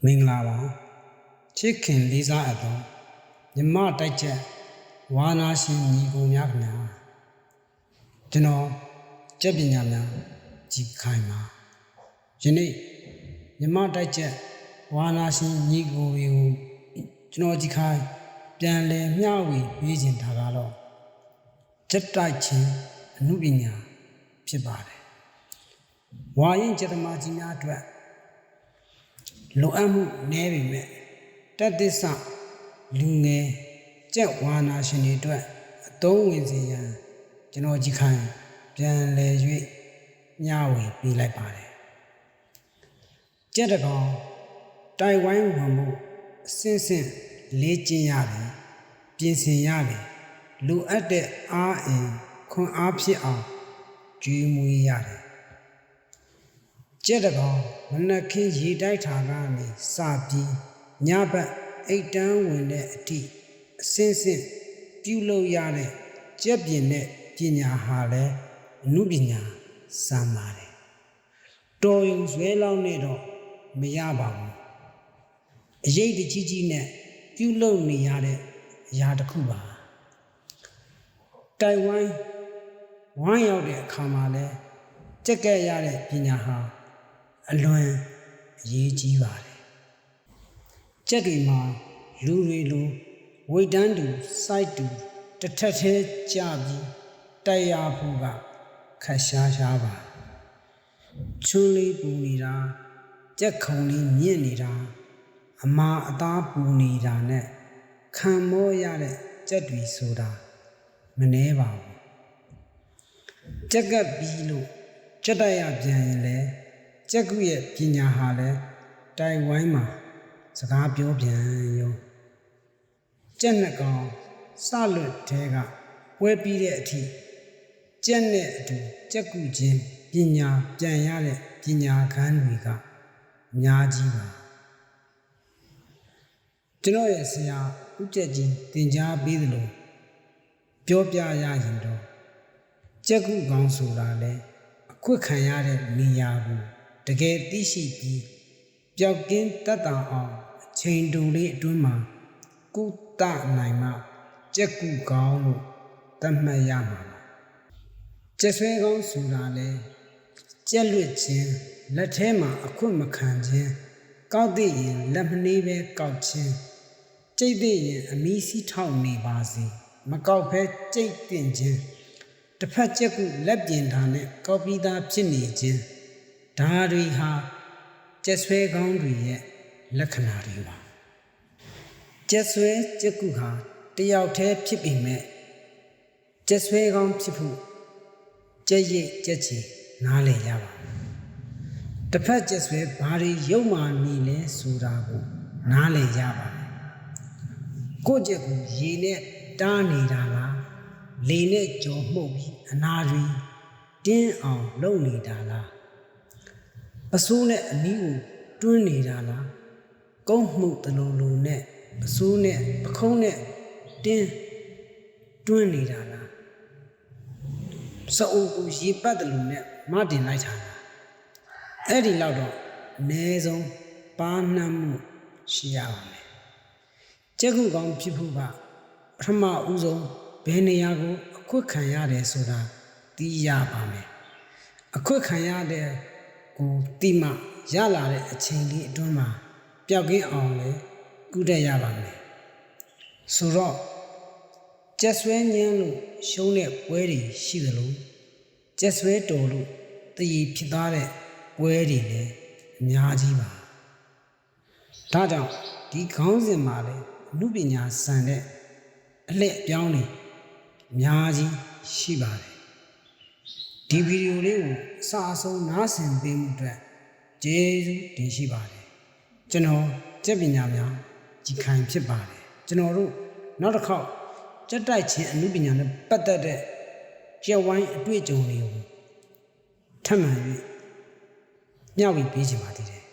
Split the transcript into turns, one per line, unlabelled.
မင်္ဂလာပါချစ်ခင်လေးစားအပ်သောမြမတိုက်ချက်ဝါနာရှင်ညီကိုများခင်ဗျာကျွန်တော်ကျက်ပညာများကြီးခိုင်ပါယနေ့မြမတိုက်ချက်ဝါနာရှင်ညီကိုတွေကိုကျွန်တော်ကြီးခိုင်ပြန်လည်မျှဝေပေးခြင်းဒါကတော့ချက်တိုက်ခြင်းအမှုပညာဖြစ်ပါတယ်ဝါရင်ကျက်သမားကြီးများအတွက်လိုအပ်မှုနည်းပေမဲ့တတ်သစ္စာလူငယ်ကြက်ဝါနာရှင်တွေအတွက်အသုံးဝင်စေရန်ကျွန်တော်ကြီးခိုင်ပြန်လည်၍မျှဝေပေးလိုက်ပါတယ်ကြက်တကောင်တိုင်ဝိုင်းဝင်မှုအစင်းစင်းလေးကျင်းရတယ်ပြင်ဆင်ရတယ်လိုအပ်တဲ့အားအင်ခွန်အားဖြစ်အောင်ကြွေးမွေးရတယ်ကျက်တကောင်မနက်ခင်းရေတိုက်ထာကနေစပြီးညဘက်အိတ်တန်းဝင်တဲ့အထိအစင်းစင်းပြုလုပ်ရတဲ့ကျက်ပြင်တဲ့ပညာဟာလည်းအနုပညာစမ်းပါတယ်တော်ရုံဆွဲလောက်နဲ့တော့မရပါဘူးအရေးတကြီးကြီးနဲ့ပြုလုပ်နေရတဲ့အရာတစ်ခုပါတိုင်ဝမ်ဝမ်းရောက်တဲ့အခါမှာလဲကြက်ကက်ရတဲ့ပညာဟာအလွန်အရေးကြီးပါတယ်ကြက်တွေမှာလူတွေလိုဝိတ်တန်းတူစိုက်တူတစ်ထက်သေးကြပြီးတိုက်ရဖို့ကခက်ရှားရှားပါချွန်းလေးပူနေတာကြက်ခုံလေးမြင့်နေတာအမာအသားပူနေတာနဲ့ခံမောရတဲ့ကြက်တွေဆိုတာမနှဲပါဘူးကြက်ကပ်ပြီးလို့ကြက်တိုက်ရပြန်ရင်လဲကြက်ကုရဲ့ပညာဟာလည်းတိုင်ဝိုင်းမှာစကားပြောပြန်ရောကြက်နှစ်ကောင်စလွတ်တဲကပွဲပြီးတဲ့အထိကြက်နဲ့အတူကြက်ကုခြင်းပညာပြန်ရတဲ့ပညာခန်းတွေကအများကြီးပါကျွန်တော်ရဲ့ဆရာဦးကျက်ကြီးသင်ကြားပေးသလိုပြောပြရရင်တော့ကြက်ကုကောင်ဆိုတာလေအခွတ်ခံရတဲ့နေရာကိုတကယ်သိရှိပြီးပျောက်ကင်းတတ်တာအောင်အချိန်တူလေးအတွင်းမှာကုသနိုင်မှကြက်ကုကောင်းလို့သတ်မှတ်ရမှာပါကြက်ဆွဲကောင်းဆိုတာလဲကြက်လွတ်ခြင်းလက်ထဲမှာအခွတ်မခံခြင်းကောက်သိရင်လက်မနှေးပဲကောက်ခြင်းကြိတ်သိရင်အမီးစီးထောက်နေပါစေမကောက်ဖဲကြိတ်တင်ခြင်းတစ်ဖက်ကြက်ကုလက်ပြင်ထားနဲ့ကောက်ပြီးသားဖြစ်နေခြင်းဒါတွေဟာကြက်ဆွဲကောင်းတွေရဲ့လက္ခဏာတွေပါကြက်ဆွဲကြက်ကုဟာတယောက်တည်းဖြစ်ပေမဲ့ကြက်ဆွဲကောင်းဖြစ်ဖို့ကြက်ရိတ်ကြက်ချီနားလည်ရပါဘူးတစ်ဖက်ကြက်ဆွဲဘာတွေရုပ်မာနေလဲဆိုတာကိုနားလည်ရပါမယ်ကိုယ့်ကြက်ကိုရေနဲ့တားနေတာလားလေနဲ့ကြော်မှုတ်ပြီးအနာတွေတင်းအောင်လုပ်နေတာလားပစိုးနဲ့အနီးကိုတွန်းနေတာလားကုန်းမှုတလုံးလုံးနဲ့ပစိုးနဲ့ပခုံးနဲ့တင်းတွန်းနေတာလားစအုပ်ကိုရေပတ်တယ်လို့နဲ့မတင်လိုက်တာလားအဲ့ဒီလောက်တော့အနည်းဆုံးပါနှံ့မှုရှိရပါမယ်ကြက်ကုကောင်းဖြစ်ဖို့ကပထမဦးဆုံးဘယ်နေရာကိုအခွတ်ခံရတယ်ဆိုတာသိရပါမယ်အခွတ်ခံရတဲ့ကိုတိမရလာတဲ့အချိန်လေးအတွင်းမှာပျောက်ကင်းအောင်လေကုတတ်ရပါမယ်ဆိုတော့ကြက်ဆွဲညင်းလို့ရှုံးတဲ့ပွဲတွေရှိသလိုကြက်ဆွဲတော်လို့တည်ဖြစ်သွားတဲ့ပွဲတွေလည်းအများကြီးပါဒါကြောင့်ဒီခေါင်းစဉ်မှာလည်းအမှုပညာဆန်တဲ့အလှည့်အပြောင်းတွေအများကြီးရှိပါတယ်ဒီဗီဒီယိုလေးကိုအစအဆုံးနားဆင်ပေးမှုအတွက်ကျေးဇူးတင်ရှိပါတယ်ကျွန်တော်ကျက်ပညာများကြီးခိုင်ဖြစ်ပါတယ်ကျွန်တော်တို့နောက်တစ်ခေါက်ကြက်တိုက်ခြင်းအမှုပညာနဲ့ပတ်သက်တဲ့ကြက်ဝိုင်းအတွေ့အကြုံတွေကိုထပ်မံ၍မျှဝေပေးချင်ပါသေးတယ်